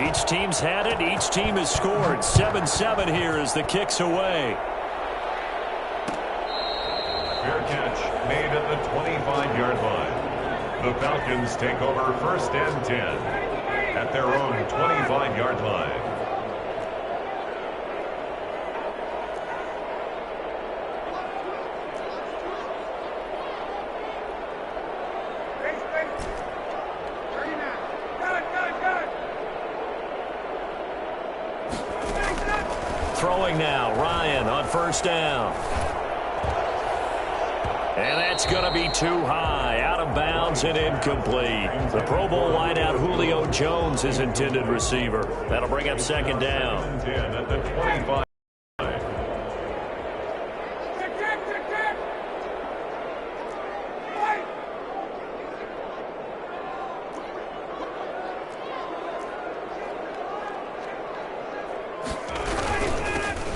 Each team's had it. Each team has scored. 7-7 here as the kick's away. Fair catch made at the 25-yard line. The Falcons take over 1st and 10 at their own 25-yard line. Throwing now, Ryan on 1st down. And that's going to be too high, out of bounds and incomplete. The Pro Bowl wideout Julio Jones is intended receiver. That'll bring up 2nd down. At the 25.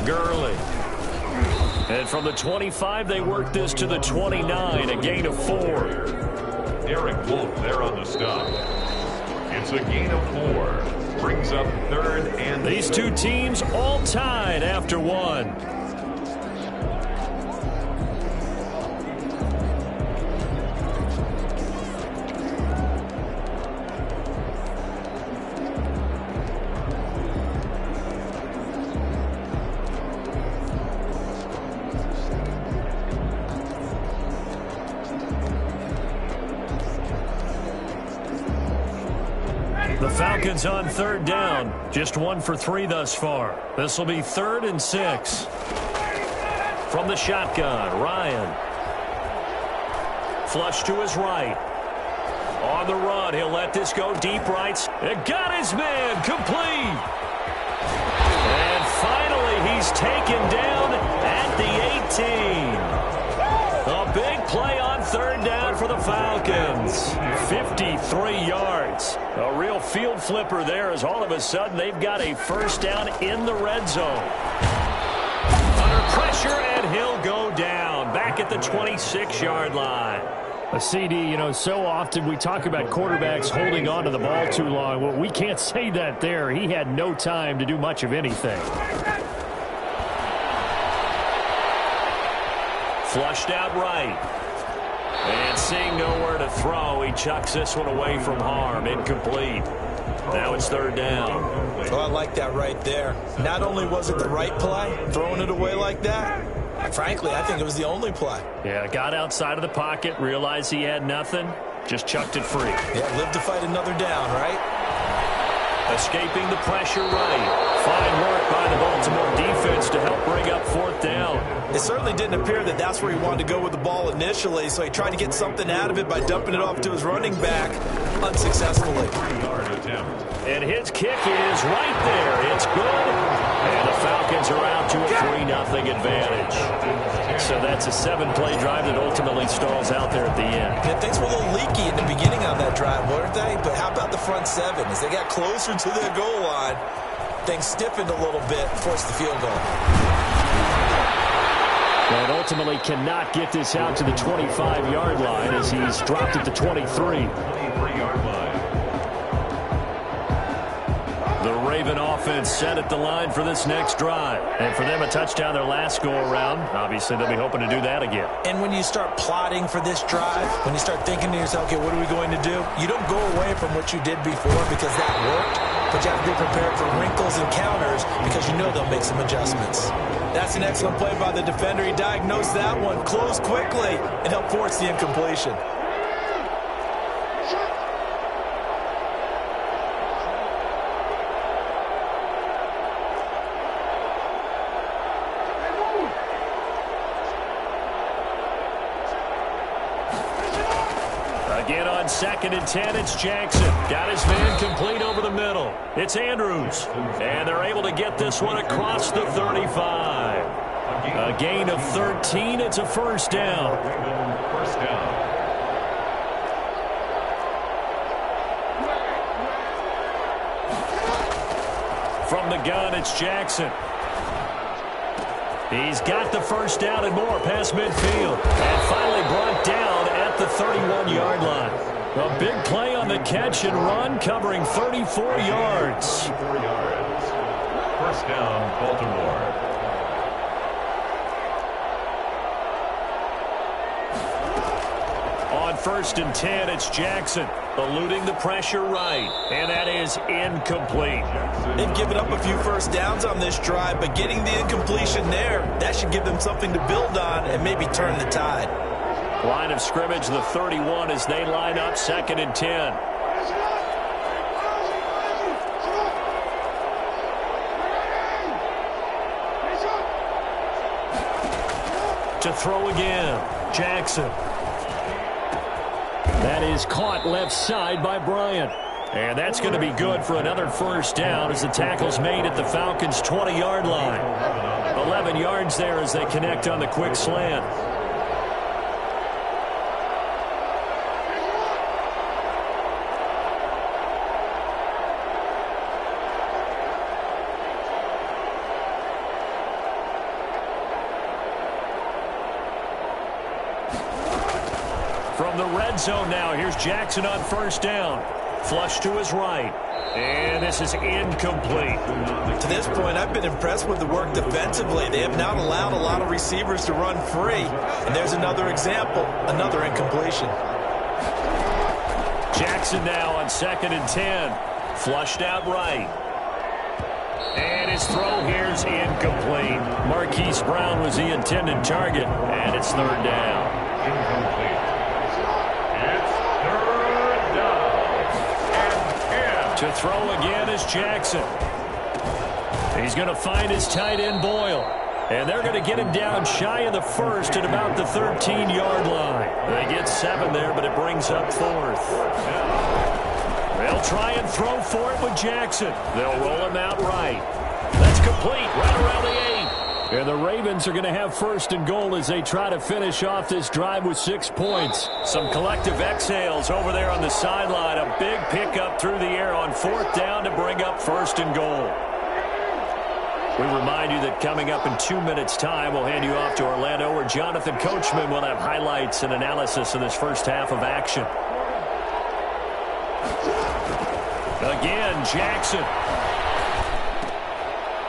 Gurley. And from the 25, they work this to the 29, a gain of 4. Derek Wolfe there on the stop. It's a gain of 4. Brings up 3rd and... These two teams all tied after 1. The Falcons on 3rd down. Just 1 for 3 thus far. This will be 3rd and 6. From the shotgun, Ryan. Flush to his right. On the run, he'll let this go deep right. It got his man complete. And finally, he's taken down at the 18. A big play on 3rd down for the Falcons. 53 yards. A real field flipper there as all of a sudden they've got a 1st down in the red zone. Under pressure, and he'll go down. Back at the 26-yard line. A CD, you know, so often we talk about quarterbacks holding on to the ball too long. Well, we can't say that there. He had no time to do much of anything. Flushed out right. And seeing nowhere to throw, he chucks this one away from harm. Incomplete. Now it's 3rd down. Oh, I like that right there. Not only was it the right play, throwing it away like that, frankly, I think it was the only play. Yeah, got outside of the pocket, realized he had nothing, just chucked it free. Yeah, live to fight another down, right? Escaping the pressure right. Fine work by the Baltimore defense to help bring up 4th down. It certainly didn't appear that that's where he wanted to go with the ball initially, so he tried to get something out of it by dumping it off to his running back unsuccessfully. And his kick is right there. It's good. And the Falcons are out to a 3-0 advantage. So that's a 7-play drive that ultimately stalls out there at the end. Yeah, things were a little leaky in the beginning on that drive, weren't they? But how about the front 7? As they got closer to the goal line, things stiffened a little bit, forced the field goal. And ultimately cannot get this out to the 25-yard line as he's dropped at the 23. 23-yard line. The Raven offense set at the line for this next drive. And for them, a touchdown their last go-around. Obviously, they'll be hoping to do that again. And when you start plotting for this drive, when you start thinking to yourself, okay, what are we going to do? You don't go away from what you did before because that worked, but you have to be prepared for wrinkles and counters because you know they'll make some adjustments. That's an excellent play by the defender. He diagnosed that one, closed quickly, and helped force the incompletion. Again on 2nd and 10, it's Jackson. Got his man complete over the middle. It's Andrews. And they're able to get this one across the 35. A gain of 13. It's a 1st down. First down. From the gun, it's Jackson. He's got the 1st down and more past midfield. And finally brought down at the 31-yard line. A big play on the catch and run, covering 34 yards. 34 yards. First down, Baltimore. On 1st and 10, it's Jackson, eluding the pressure right, and that is incomplete. They've given up a few first downs on this drive, but getting the incompletion there, that should give them something to build on and maybe turn the tide. Line of scrimmage, the 31, as they line up 2nd and 10. To throw again, Jackson. That is caught left side by Bryant. And that's going to be good for another first down as the tackle's made at the Falcons' 20-yard line. 11 yards there as they connect on the quick slant. From the red zone now, here's Jackson on 1st down. Flush to his right. And this is incomplete. To this point, I've been impressed with the work defensively. They have not allowed a lot of receivers to run free. And there's another example, another incompletion. Jackson now on 2nd and 10. Flushed out right. And his throw here's incomplete. Marquise Brown was the intended target. And it's 3rd down. Incomplete. It's 3rd down and 10. To throw again is Jackson. He's going to find his tight end Boyle. And they're going to get him down shy of the 1st at about the 13-yard line. They get 7 there, but it brings up 4th. They'll try and throw for it with Jackson. They'll roll him out right. That's complete right around the 8. And the Ravens are going to have 1st and goal as they try to finish off this drive with 6 points. Some collective exhales over there on the sideline. A big pickup through the air on 4th down to bring up 1st and goal. We remind you that coming up in 2 minutes' time, we'll hand you off to Orlando, where Jonathan Coachman will have highlights and analysis of this first half of action. Again, Jackson.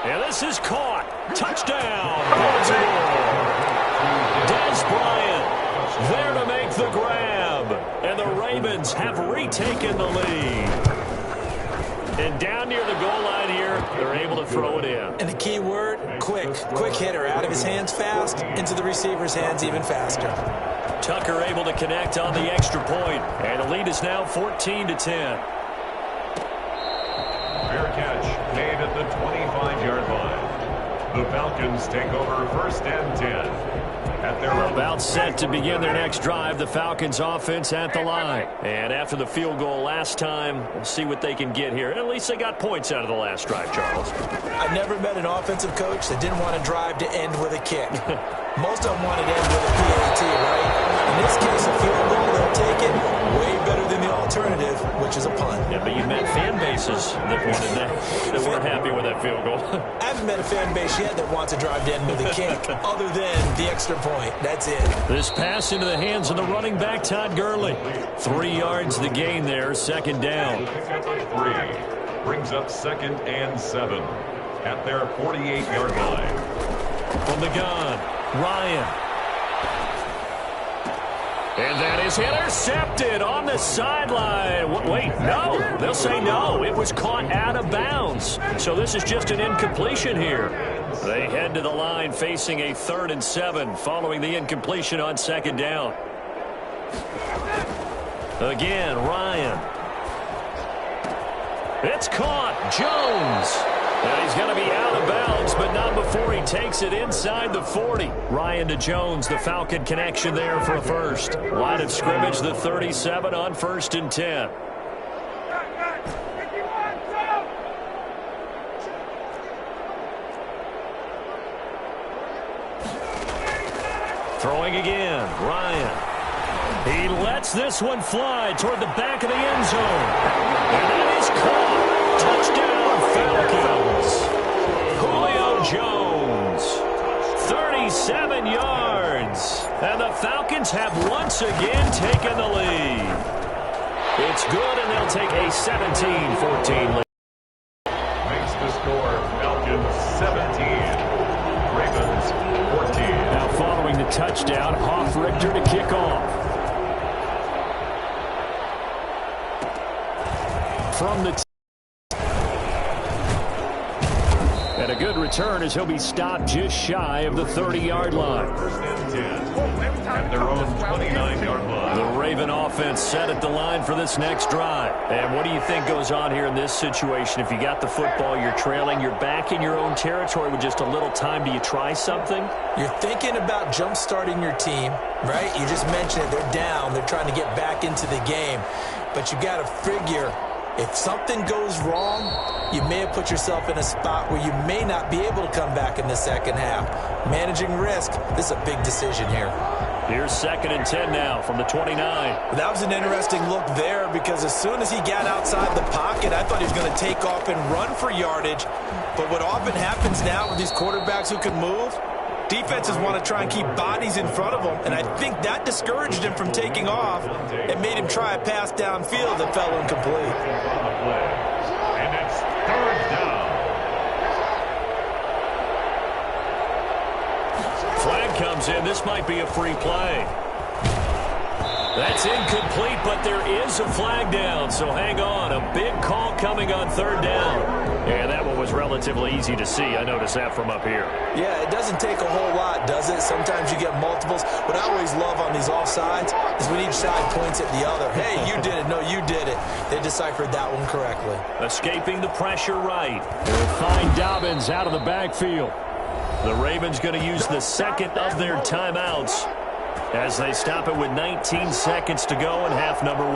And this is caught. Touchdown, Baltimore. Dez Bryant there to make the grab. And the Ravens have retaken the lead. And down near the goal line here, they're able to throw it in. And the key word, quick. Quick hitter. Out of his hands fast, into the receiver's hands even faster. Tucker able to connect on the extra point. And the lead is now 14-10. Fair catch made at the 25-yard line. The Falcons take over 1st and 10. At their about set to begin their next drive, the Falcons offense at the line. And after the field goal last time, we'll see what they can get here. At least they got points out of the last drive, Charles. I've never met an offensive coach that didn't want to drive to end with a kick. Most of them wanted to end with a PAT, right? In this case, a field goal, they'll take it way better than the alternative, which is a punt. Yeah, but you met fan bases that wanted that weren't happy with that field goal. I haven't met a fan base yet that wants to drive to end with a kick, other than the extra point. That's it. This pass into the hands of the running back, Todd Gurley. 3 yards the gain there, 2nd down. 3 brings up 2nd and 7 at their 48-yard line. From the gun, Ryan. And that is intercepted on the sideline. Wait, no. They'll say no. It was caught out of bounds. So this is just an incompletion here. They head to the line facing a 3rd and 7 following the incompletion on 2nd down. Again, Ryan. It's caught. Jones. And he's going to be out of bounds, but not before he takes it inside the 40. Ryan to Jones, the Falcon connection there for a first. Line of scrimmage, the 37 on 1st and 10. Throwing again, Ryan. He lets this one fly toward the back of the end zone. And that is caught. Touchdown, Falcons. Julio Jones. 37 yards. And the Falcons have once again taken the lead. It's good, and they'll take a 17-14 lead. Makes the score Falcons 17, Ravens 14. Now following the touchdown, Hofrichter to kick off. From the and a good return as he'll be stopped just shy of the 30-yard line. First and 10 at their own 29-yard line. The Raven offense set at the line for this next drive. And what do you think goes on here in this situation? If you got the football, you're trailing, you're back in your own territory with just a little time. Do you try something? You're thinking about jump-starting your team, right? You just mentioned it. They're down. They're trying to get back into the game. But you got to figure, if something goes wrong, you may have put yourself in a spot where you may not be able to come back in the second half. Managing risk, this is a big decision here. Here's 2nd and 10 now from the 29. That was an interesting look there because as soon as he got outside the pocket, I thought he was going to take off and run for yardage. But what often happens now with these quarterbacks who can move, defenses want to try and keep bodies in front of them, and I think that discouraged him from taking off and made him try a pass downfield that fell incomplete. And it's 3rd down. Flag comes in. This might be a free play. That's incomplete, but there is a flag down, so hang on. A big call coming on 3rd down. Yeah, that one was relatively easy to see. I noticed that from up here. Yeah, it doesn't take a whole lot, does it? Sometimes you get multiples. What I always love on these offsides is when each side points at the other. Hey, you did it. No, you did it. They deciphered that one correctly. Escaping the pressure right. They'll find Dobbins out of the backfield. The Ravens going to use the second of their timeouts as they stop it with 19 seconds to go in half number 1.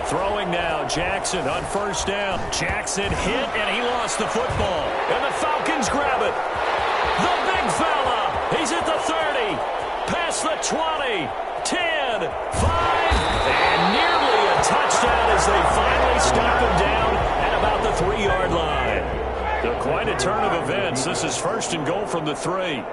Throwing now, Jackson on 1st down. Jackson hit, and he lost the football. And the Falcons grab it. The big fella. He's at the 30. Past the 20. 10. 5. And nearly a touchdown as they finally stop him down at about the 3-yard line. So quite a turn of events. This is 1st and goal from the 3.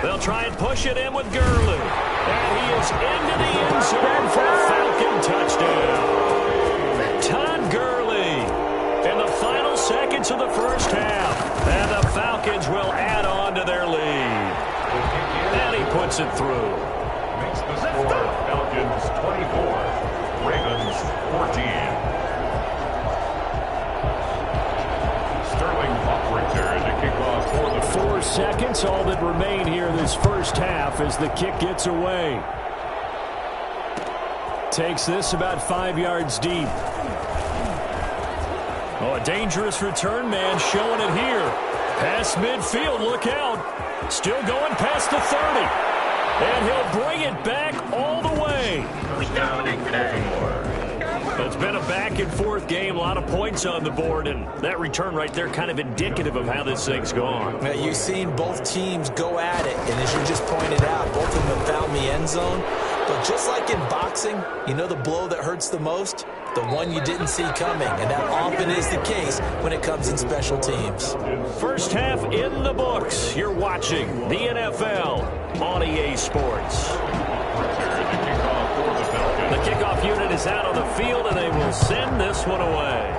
They'll try and push it in with Gurley. And he is into the end zone for a Falcon touchdown. Todd Gurley in the final seconds of the first half. And the Falcons will add on to their lead. And he puts it through. Makes the score Falcons 24, Ravens 14. Sterling Hofrichter to kick off for the 4 seconds, all that remain here this first half as the kick gets away. Takes this about 5 yards deep. Oh, a dangerous return man showing it here. Past midfield, look out. Still going past the 30. And he'll bring it back all the way. first down and 4. It's been a back-and-forth game, a lot of points on the board, and that return right there kind of indicative of how this thing's gone. Now, you've seen both teams go at it, and as you just pointed out, both of them have found the end zone. But just like in boxing, you know the blow that hurts the most? The one you didn't see coming, and that often is the case when it comes in special teams. First half in the books. You're watching the NFL on EA Sports. The kickoff unit is out on the field, and they will send this one away.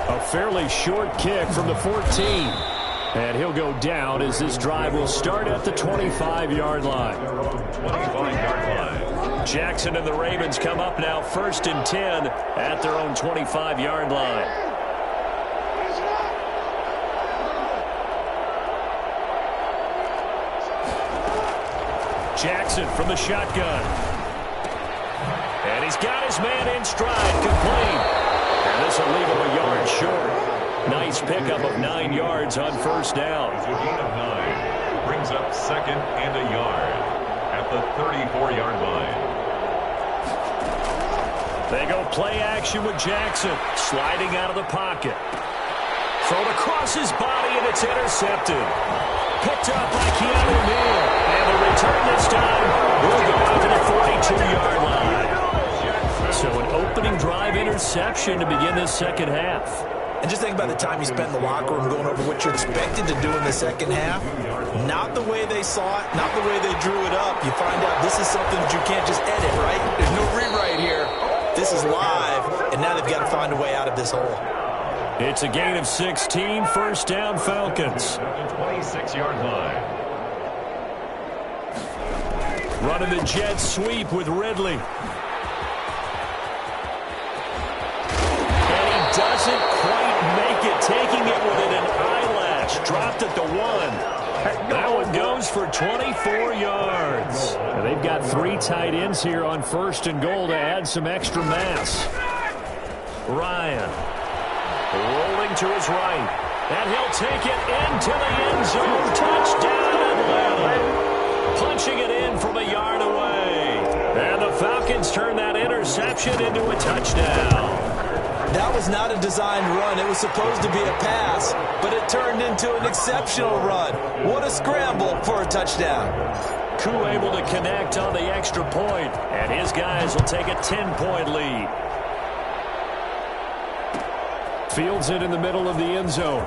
A fairly short kick from the 14. And he'll go down as this drive will start at the 25-yard line. 25-yard line. Jackson and the Ravens come up now 1st and 10 at their own 25-yard line. Jackson from the shotgun. And he's got his man in stride, complete. And this will leave him a yard short. Nice pickup of 9 yards on 1st down. A gain of 9 brings up 2nd and a yard at the 34-yard line. They go play action with Jackson, sliding out of the pocket. Thrown across his body, and it's intercepted. Picked up by Keanu Neal. And the return this time will go out to the 42-yard line. So an opening drive interception to begin this second half. And just think about the time you spent in the locker room going over what you're expected to do in the second half. Not the way they saw it, not the way they drew it up. You find out this is something that you can't just edit, right? There's no rewrite here. This is live, and now they've got to find a way out of this hole. It's a gain of 16, first down Falcons. At the 26-yard line. Running the jet sweep with Ridley. And he doesn't quite make it, taking it within an eyelash. Dropped at the 1. That one goes for 24 yards. Now they've got 3 tight ends here on first and goal to add some extra mass. Ryan rolling to his right. And he'll take it into the end zone. Touchdown Atlanta. Punching it in from a yard away. And the Falcons turn that interception into a touchdown. That was not a designed run. It was supposed to be a pass, but it turned into an exceptional run. What a scramble for a touchdown. Koo able to connect on the extra point, and his guys will take a 10-point lead. Fields it in the middle of the end zone.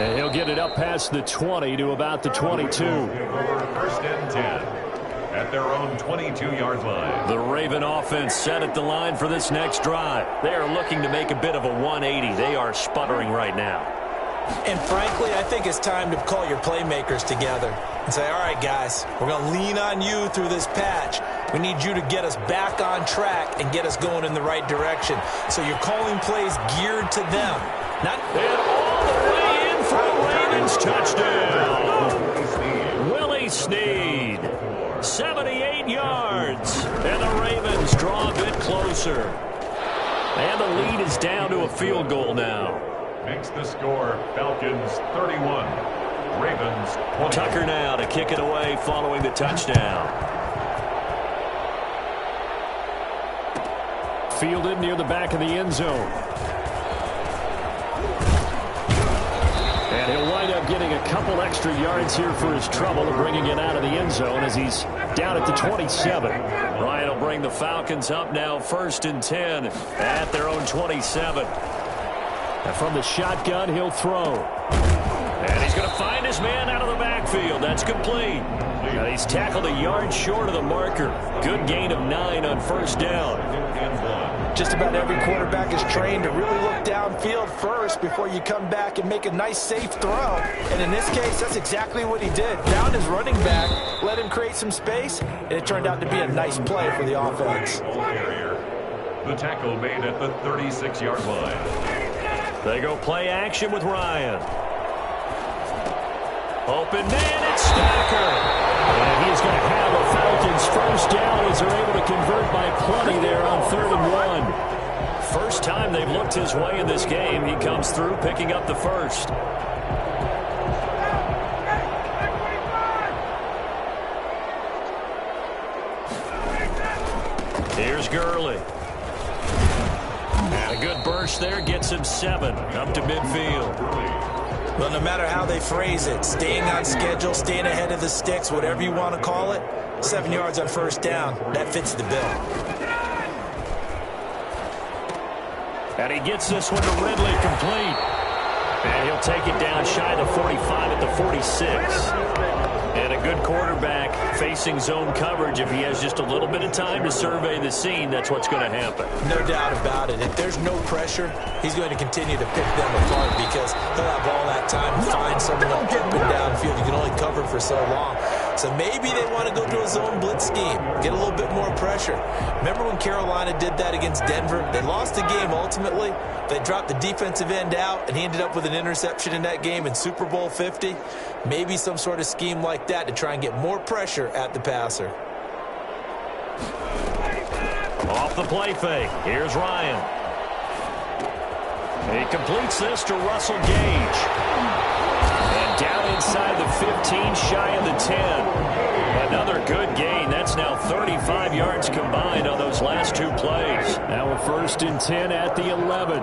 And he'll get it up past the 20 to about the 22. First and 10 at their own 22-yard line. The Raven offense set at the line for this next drive. They are looking to make a bit of a 180. They are sputtering right now. And frankly, I think it's time to call your playmakers together and say, all right, guys, we're going to lean on you through this patch. We need you to get us back on track and get us going in the right direction. So you're calling plays geared to them. Not and all the way in for a Ravens touchdown. Willie Snead, 78 yards. And the Ravens draw a bit closer. And the lead is down to a field goal now. Makes the score Falcons 31, Ravens 20. Tucker now to kick it away following the touchdown. Fielded near the back of the end zone. And he'll wind up getting a couple extra yards here for his trouble, bringing it out of the end zone as he's down at the 27. Ryan will bring the Falcons up now, first and 10 at their own 27. And from the shotgun, he'll throw. And he's going to find his man out of the backfield. That's complete. Now he's tackled a yard short of the marker. Good gain of 9 on first down. just about every quarterback is trained to really look downfield first before you come back and make a nice, safe throw. And in this case, that's exactly what he did. Found his running back, let him create some space, and it turned out to be a nice play for the offense. The tackle made at the 36-yard line. They go play action with Ryan. Open man, it's Stacker. And he's going to have the Falcons first down as they're able to convert by plenty there on 3rd and 1. First time they've looked his way in this game. He comes through picking up the first. Here's Gurley. And a good burst there gets him 7 up to midfield. Well, no matter how they phrase it, staying on schedule, staying ahead of the sticks, whatever you want to call it, 7 yards on first down, that fits the bill. And he gets this one to Ridley complete. And he'll take it down shy of the 45 at the 46. And a good quarterback facing zone coverage. If he has just a little bit of time to survey the scene, that's what's going to happen. No doubt about it. If there's no pressure, he's going to continue to pick them apart because he'll have all that time to find someone up and downfield. You can only cover for so long. So maybe they want to go to a zone blitz scheme, get a little bit more pressure. Remember when Carolina did that against Denver? They lost the game ultimately. They dropped the defensive end out, and he ended up with an interception in that game in Super Bowl 50. Maybe some sort of scheme like that to try and get more pressure at the passer. Off the play fake. Here's Ryan. He completes this to Russell Gage. And down inside the 15, shy of the 10. Another good gain. That's now 35 yards combined on those last 2 plays. Now a 1st and 10 at the 11.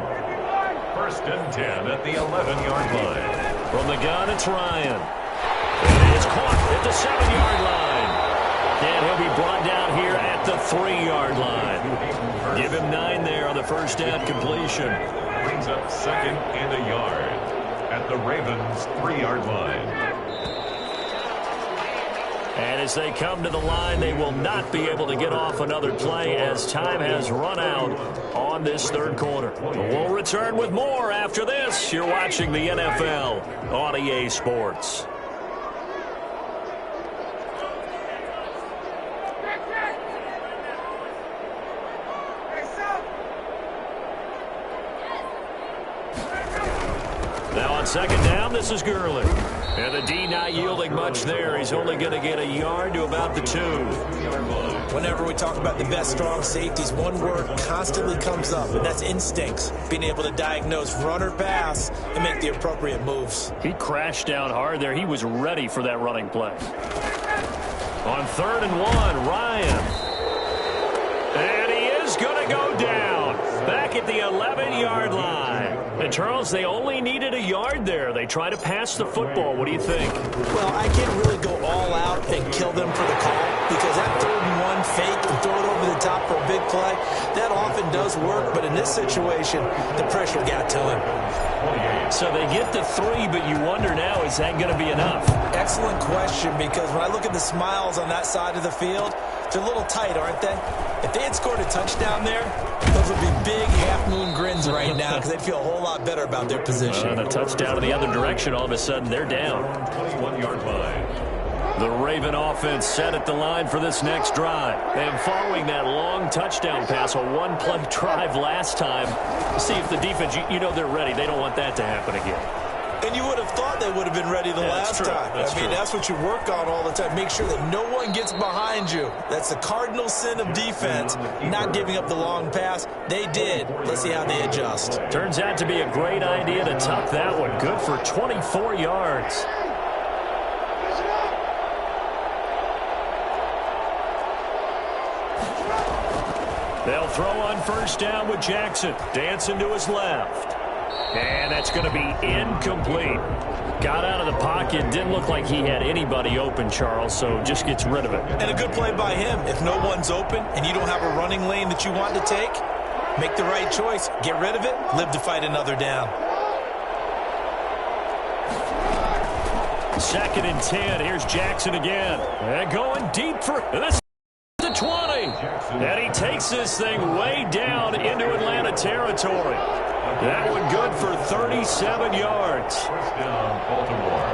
1st and 10 at the 11-yard line. From the gun, it's Ryan. And it's caught at the 7-yard line. And he'll be brought down here at at the 3-yard line. Give him 9 there on the first down completion. Brings up 2nd and a yard at the Ravens' 3-yard line. And as they come to the line, they will not be able to get off another play as time has run out on this third quarter. We'll return with more after this. You're watching the NFL on EA Sports. Now on second down, this is Gurley. And the D not yielding much there. He's only going to get a yard to about the 2. Whenever we talk about the best strong safeties, one word constantly comes up, and that's instincts. Being able to diagnose run or pass and make the appropriate moves. He crashed down hard there. He was ready for that running play. On 3rd and 1, Ryan. And he is going to go down. Back at the 11-yard line. And, Charles, they only needed a yard there. They try to pass the football. What do you think? Well, I can't really go all out and kill them for the call because that 3rd and 1 fake and throw it over the top for a big play, that often does work. But in this situation, the pressure got to him. So they get the 3, but you wonder now, is that going to be enough? Excellent question, because when I look at the smiles on that side of the field, they're a little tight, aren't they? If they had scored a touchdown there, those would be big half-moon grins right now because they'd feel a whole lot better about their position. And a touchdown in the other direction, all of a sudden they're down. 21-yard line. The Raven offense set at the line for this next drive. And following that long touchdown pass, a one-play drive last time, see if the defense, you know they're ready. They don't want that to happen again. And you would have thought they would have been ready the last time. I mean, that's what you work on all the time. Make sure that no one gets behind you. That's the cardinal sin of defense, not giving up the long pass. They did. Let's see how they adjust. Turns out to be a great idea to tuck that one. Good for 24 yards. They'll throw on first down with Jackson. Dancing to his left. And that's going to be incomplete. Got out of the pocket. Didn't look like he had anybody open, Charles, so just gets rid of it. And a good play by him. If no one's open and you don't have a running lane that you want to take, make the right choice. Get rid of it. Live to fight another down. 2nd and 10. Here's Jackson again. And going deep for this. The 20. And he takes this thing way down into Atlanta territory. That one good for 37 yards. First down, Baltimore.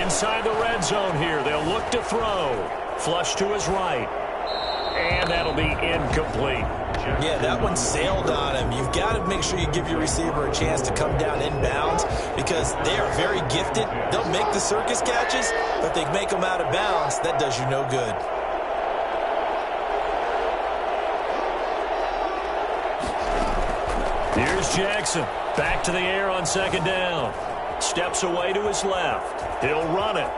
Inside the red zone here. They'll look to throw. Flush to his right. And that'll be incomplete. Yeah, that one sailed on him. You've got to make sure you give your receiver a chance to come down inbounds because they are very gifted. They'll make the circus catches, but they make them out of bounds. That does you no good. Here's Jackson. Back to the air on second down. Steps away to his left. He'll run it.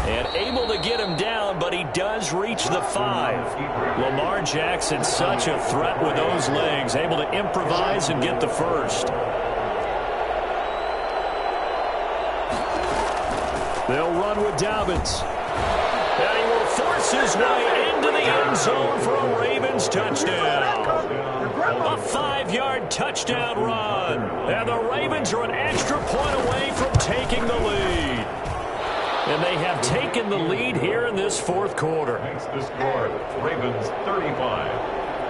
And able to get him down, but he does reach the 5. Lamar Jackson, such a threat with those legs, able to improvise and get the first. They'll run with Dobbins. And he will force his way into the end zone for a Ravens touchdown. A 5-yard touchdown run. And the Ravens are an extra point away from taking the lead. And they have taken the lead here in this fourth quarter. Makes the score. Ravens 35.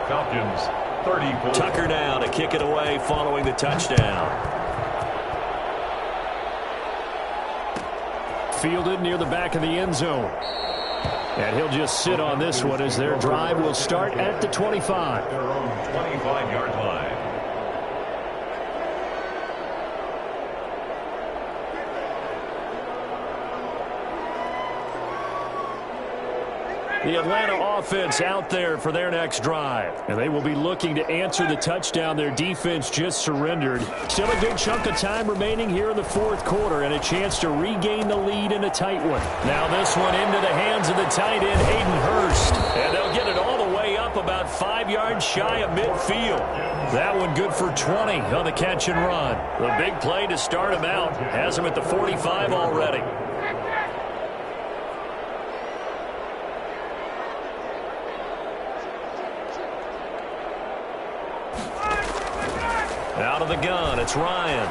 Falcons 34. Tucker now to kick it away following the touchdown. Fielded near the back of the end zone. And he'll just sit on this one as their drive will start at the 25. Their own 25-yard line. The Atlanta offense out there for their next drive. And they will be looking to answer the touchdown their defense just surrendered. Still a good chunk of time remaining here in the fourth quarter and a chance to regain the lead in a tight one. Now this one into the hands of the tight end, Hayden Hurst. And they'll get it all the way up about 5 yards shy of midfield. That one good for 20 on the catch and run. The big play to start him out. Has him at the 45 already. of the gun, it's Ryan.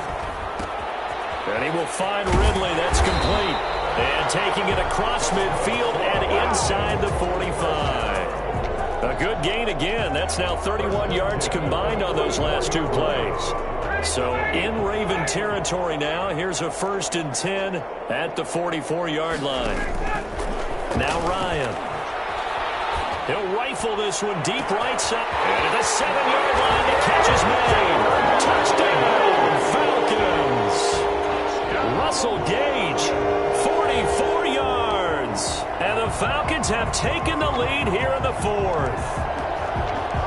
And he will find Ridley. That's complete. And taking it across midfield and inside the 45. A good gain again. That's now 31 yards combined on those last two plays. So in Raven territory now. Here's a 1st and 10 at the 44-yard line. Now Ryan. He'll rifle this one deep right side. And at the 7-yard line, the catch is made. Touchdown, Falcons. Russell Gage, 44 yards. And the Falcons have taken the lead here in the 4th.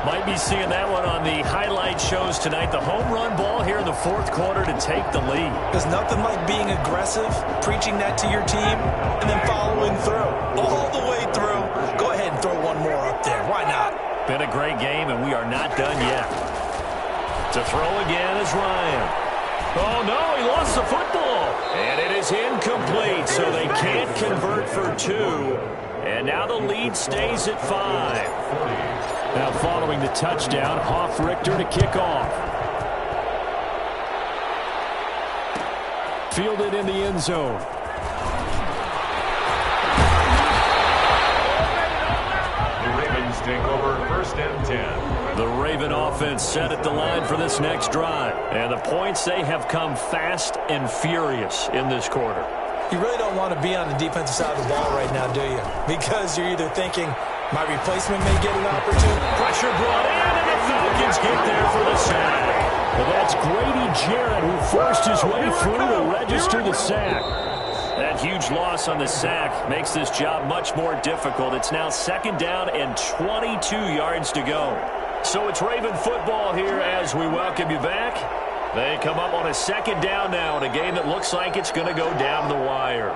Might be seeing that one on the highlight shows tonight. The home run ball here in the 4th quarter to take the lead. There's nothing like being aggressive, preaching that to your team, and then following through. All the way through. Go ahead and throw one more up there. Why not? Been a great game, and we are not done yet. To throw again is Ryan. Oh, no, he lost the football. And it is incomplete, so they can't convert for 2. And now the lead stays at 5. Now following the touchdown, Hoff-Richter to kick off. Fielded in the end zone. The Ravens take over 1st and 10. The Raven offense set at the line for this next drive. And the points, they have come fast and furious in this quarter. You really don't want to be on the defensive side of the ball right now, do you? Because you're either thinking, my replacement may get an opportunity. Pressure brought in, and the Falcons get there for the sack. Well, that's Grady Jarrett who forced his way through to register the sack. That huge loss on the sack makes this job much more difficult. It's now 2nd down and 22 yards to go. So it's Raven football here as we welcome you back. They come up on a 2nd down now in a game that looks like it's going to go down the wire.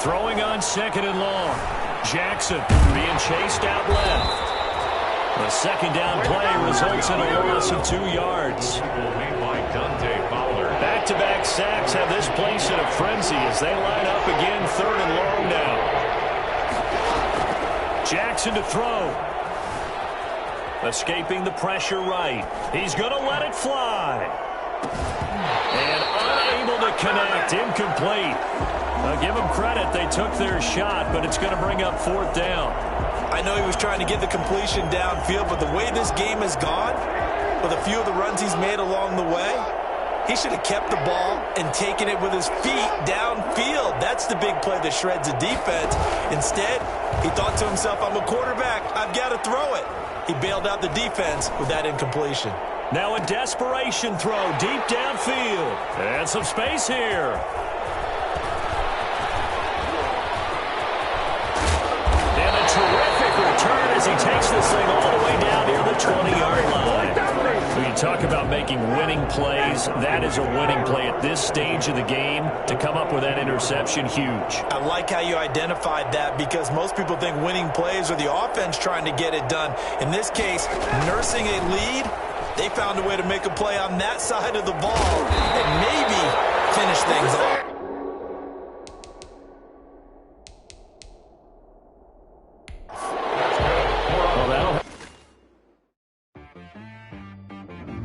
Throwing on 2nd and long. Jackson being chased out left. The 2nd down play results in a loss of 2 yards. Back-to-back sacks have this place in a frenzy as they line up again 3rd and long now. Jackson to throw. Escaping the pressure right. He's going to let it fly. And unable to connect. Incomplete. Give them credit. They took their shot, but it's going to bring up 4th down. I know he was trying to get the completion downfield, but the way this game has gone, with a few of the runs he's made along the way, he should have kept the ball and taken it with his feet downfield. That's the big play that shreds a defense. Instead, he thought to himself, I'm a quarterback. I've got to throw it. He bailed out the defense with that incompletion. Now a desperation throw deep downfield. And some space here. And a terrific return as he takes this thing all the way down near the 20-yard line. When you talk about making winning plays, that is a winning play at this stage of the game. To come up with that interception, huge. I like how you identified that because most people think winning plays are the offense trying to get it done. In this case, nursing a lead, they found a way to make a play on that side of the ball and maybe finish things off.